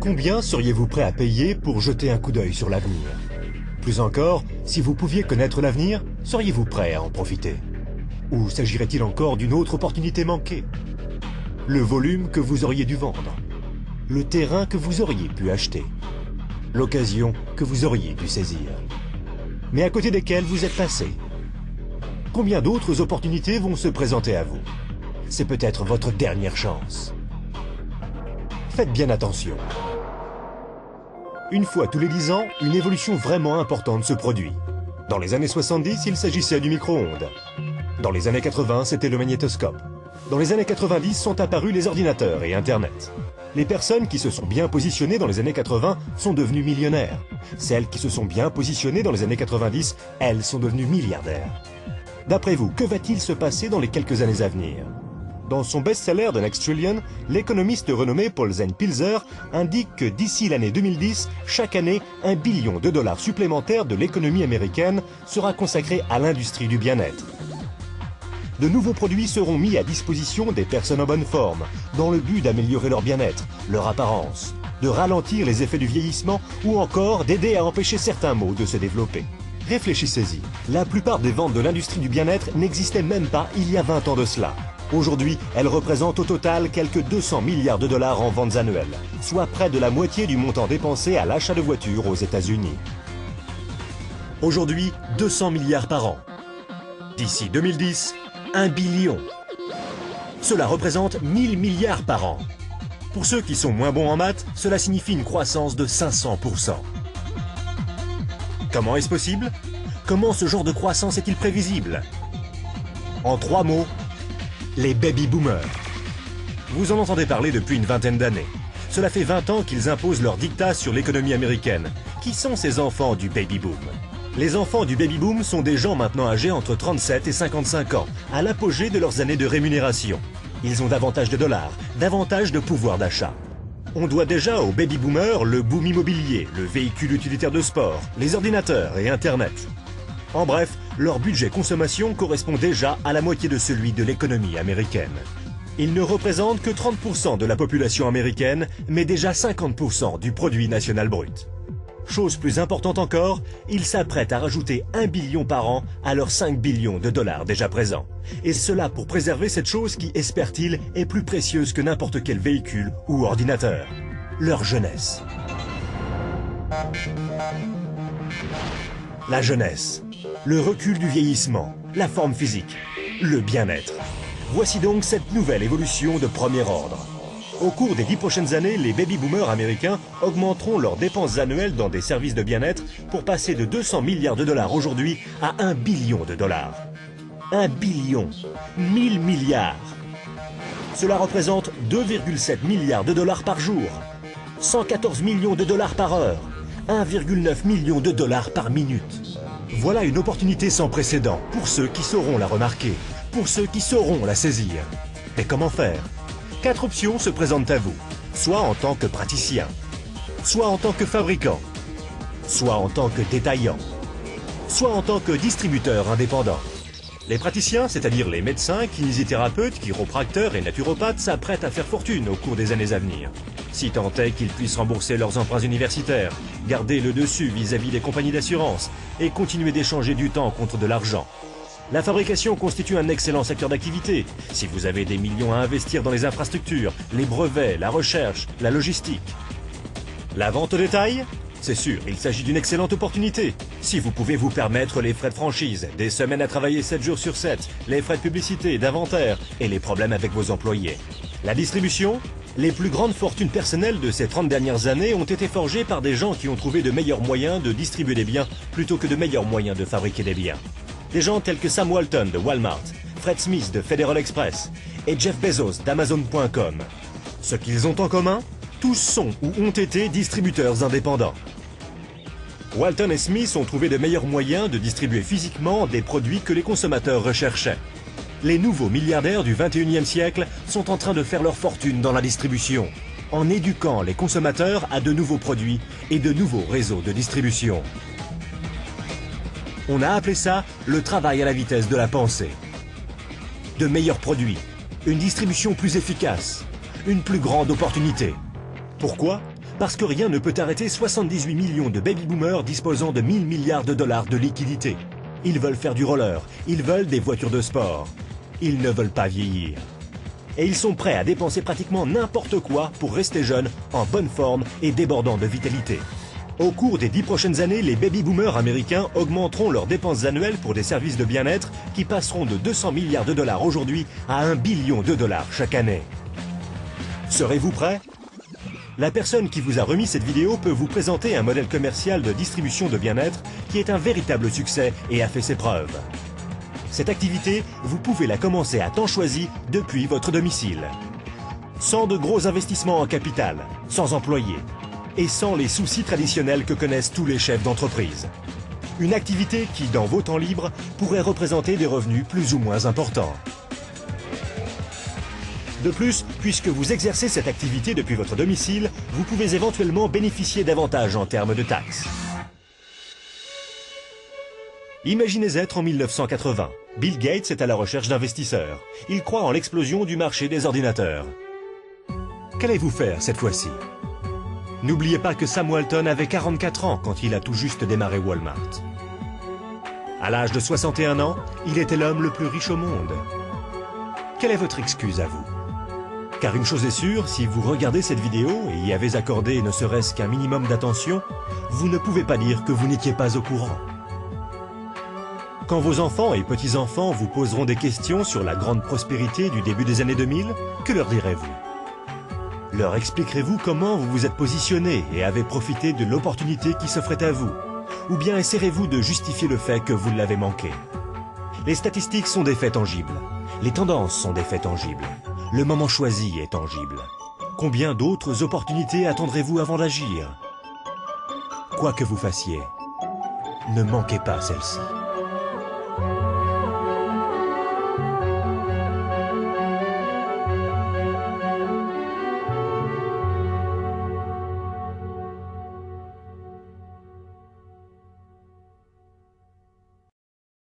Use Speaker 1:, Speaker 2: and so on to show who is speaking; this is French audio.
Speaker 1: Combien seriez-vous prêt à payer pour jeter un coup d'œil sur l'avenir? Plus encore, si vous pouviez connaître l'avenir, seriez-vous prêt à en profiter? Ou s'agirait-il encore d'une autre opportunité manquée? Le volume que vous auriez dû vendre? Le terrain que vous auriez pu acheter? L'occasion que vous auriez dû saisir? Mais à côté desquelles vous êtes passé? Combien d'autres opportunités vont se présenter à vous? C'est peut-être votre dernière chance. Faites bien attention. Une fois tous les 10 ans, une évolution vraiment importante se produit. Dans les années 70, il s'agissait du micro-ondes. Dans les années 80, c'était le magnétoscope. Dans les années 90 sont apparus les ordinateurs et Internet. Les personnes qui se sont bien positionnées dans les années 80 sont devenues millionnaires. Celles qui se sont bien positionnées dans les années 90, elles sont devenues milliardaires. D'après vous, que va-t-il se passer dans les quelques années à venir? Dans son best-seller The Next Trillion, l'économiste renommé Paul Pilzer indique que d'ici l'année 2010, chaque année, $1 billion supplémentaires de l'économie américaine sera consacré à l'industrie du bien-être. De nouveaux produits seront mis à disposition des personnes en bonne forme, dans le but d'améliorer leur bien-être, leur apparence, de ralentir les effets du vieillissement ou encore d'aider à empêcher certains maux de se développer. Réfléchissez-y, la plupart des ventes de l'industrie du bien-être n'existaient même pas il y a 20 ans de cela. Aujourd'hui, elles représentent au total quelques $200 milliards en ventes annuelles, soit près de la moitié du montant dépensé à l'achat de voitures aux États-Unis. Aujourd'hui, 200 milliards par an. D'ici 2010, 1 billion. Cela représente 1000 milliards par an. Pour ceux qui sont moins bons en maths, cela signifie une croissance de 500%. Comment est-ce possible? Comment ce genre de croissance est-il prévisible? En 3 mots, les baby-boomers. Vous en entendez parler depuis une vingtaine d'années. Cela fait 20 ans qu'ils imposent leur diktat sur l'économie américaine. Qui sont ces enfants du baby-boom? Les enfants du baby-boom sont des gens maintenant âgés entre 37 et 55 ans, à l'apogée de leurs années de rémunération. Ils ont davantage de dollars, davantage de pouvoir d'achat. On doit déjà aux baby-boomers le boom immobilier, le véhicule utilitaire de sport, les ordinateurs et Internet. En bref, leur budget consommation correspond déjà à la moitié de celui de l'économie américaine. Ils ne représentent que 30% de la population américaine, mais déjà 50% du produit national brut. Chose plus importante encore, ils s'apprêtent à rajouter 1 billion par an à leurs 5 billions de dollars déjà présents. Et cela pour préserver cette chose qui, espèrent-ils, est plus précieuse que n'importe quel véhicule ou ordinateur. Leur jeunesse. La jeunesse. Le recul du vieillissement, la forme physique, le bien-être. Voici donc cette nouvelle évolution de premier ordre. Au cours des 10 prochaines années, les baby-boomers américains augmenteront leurs dépenses annuelles dans des services de bien-être pour passer de 200 milliards de dollars aujourd'hui à 1 billion de dollars. 1 billion, 1000 milliards. Cela représente 2,7 milliards de dollars par jour, 114 millions de dollars par heure, 1,9 million de dollars par minute. Voilà une opportunité sans précédent pour ceux qui sauront la remarquer, pour ceux qui sauront la saisir. Mais comment faire? 4 options se présentent à vous, soit en tant que praticien, soit en tant que fabricant, soit en tant que détaillant, soit en tant que distributeur indépendant. Les praticiens, c'est-à-dire les médecins, kinésithérapeutes, chiropracteurs et naturopathes s'apprêtent à faire fortune au cours des années à venir. Si tant est qu'ils puissent rembourser leurs emprunts universitaires, garder le dessus vis-à-vis des compagnies d'assurance et continuer d'échanger du temps contre de l'argent. La fabrication constitue un excellent secteur d'activité. Si vous avez des millions à investir dans les infrastructures, les brevets, la recherche, la logistique. La vente au détail? C'est sûr, il s'agit d'une excellente opportunité. Si vous pouvez vous permettre les frais de franchise, des semaines à travailler 7 jours sur 7, les frais de publicité, d'inventaire et les problèmes avec vos employés. La distribution? Les plus grandes fortunes personnelles de ces 30 dernières années ont été forgées par des gens qui ont trouvé de meilleurs moyens de distribuer des biens plutôt que de meilleurs moyens de fabriquer des biens. Des gens tels que Sam Walton de Walmart, Fred Smith de Federal Express et Jeff Bezos d'Amazon.com. Ce qu'ils ont en commun? Tous sont ou ont été distributeurs indépendants. Walton et Smith ont trouvé de meilleurs moyens de distribuer physiquement des produits que les consommateurs recherchaient. Les nouveaux milliardaires du 21e siècle sont en train de faire leur fortune dans la distribution, en éduquant les consommateurs à de nouveaux produits et de nouveaux réseaux de distribution. On a appelé ça le travail à la vitesse de la pensée. De meilleurs produits, une distribution plus efficace, une plus grande opportunité. Pourquoi? Parce que rien ne peut arrêter 78 millions de baby-boomers disposant de 1000 milliards de dollars de liquidités. Ils veulent faire du roller, ils veulent des voitures de sport. Ils ne veulent pas vieillir. Et ils sont prêts à dépenser pratiquement n'importe quoi pour rester jeunes, en bonne forme et débordants de vitalité. Au cours des 10 prochaines années, les baby-boomers américains augmenteront leurs dépenses annuelles pour des services de bien-être qui passeront de 200 milliards de dollars aujourd'hui à 1 billion de dollars chaque année. Serez-vous prêts? La personne qui vous a remis cette vidéo peut vous présenter un modèle commercial de distribution de bien-être qui est un véritable succès et a fait ses preuves. Cette activité, vous pouvez la commencer à temps choisi depuis votre domicile. Sans de gros investissements en capital, sans employés et sans les soucis traditionnels que connaissent tous les chefs d'entreprise. Une activité qui, dans vos temps libres, pourrait représenter des revenus plus ou moins importants. De plus, puisque vous exercez cette activité depuis votre domicile, vous pouvez éventuellement bénéficier d'avantages en termes de taxes. Imaginez être en 1980. Bill Gates est à la recherche d'investisseurs. Il croit en l'explosion du marché des ordinateurs. Qu'allez-vous faire cette fois-ci? N'oubliez pas que Sam Walton avait 44 ans quand il a tout juste démarré Walmart. À l'âge de 61 ans, il était l'homme le plus riche au monde. Quelle est votre excuse à vous? Car une chose est sûre, si vous regardez cette vidéo et y avez accordé ne serait-ce qu'un minimum d'attention, vous ne pouvez pas dire que vous n'étiez pas au courant. Quand vos enfants et petits-enfants vous poseront des questions sur la grande prospérité du début des années 2000, que leur direz-vous? Leur expliquerez-vous comment vous vous êtes positionné et avez profité de l'opportunité qui s'offrait à vous? Ou bien essaierez-vous de justifier le fait que vous l'avez manqué? Les statistiques sont des faits tangibles. Les tendances sont des faits tangibles. Le moment choisi est tangible. Combien d'autres opportunités attendrez-vous avant d'agir? Quoi que vous fassiez, ne manquez pas celle-ci.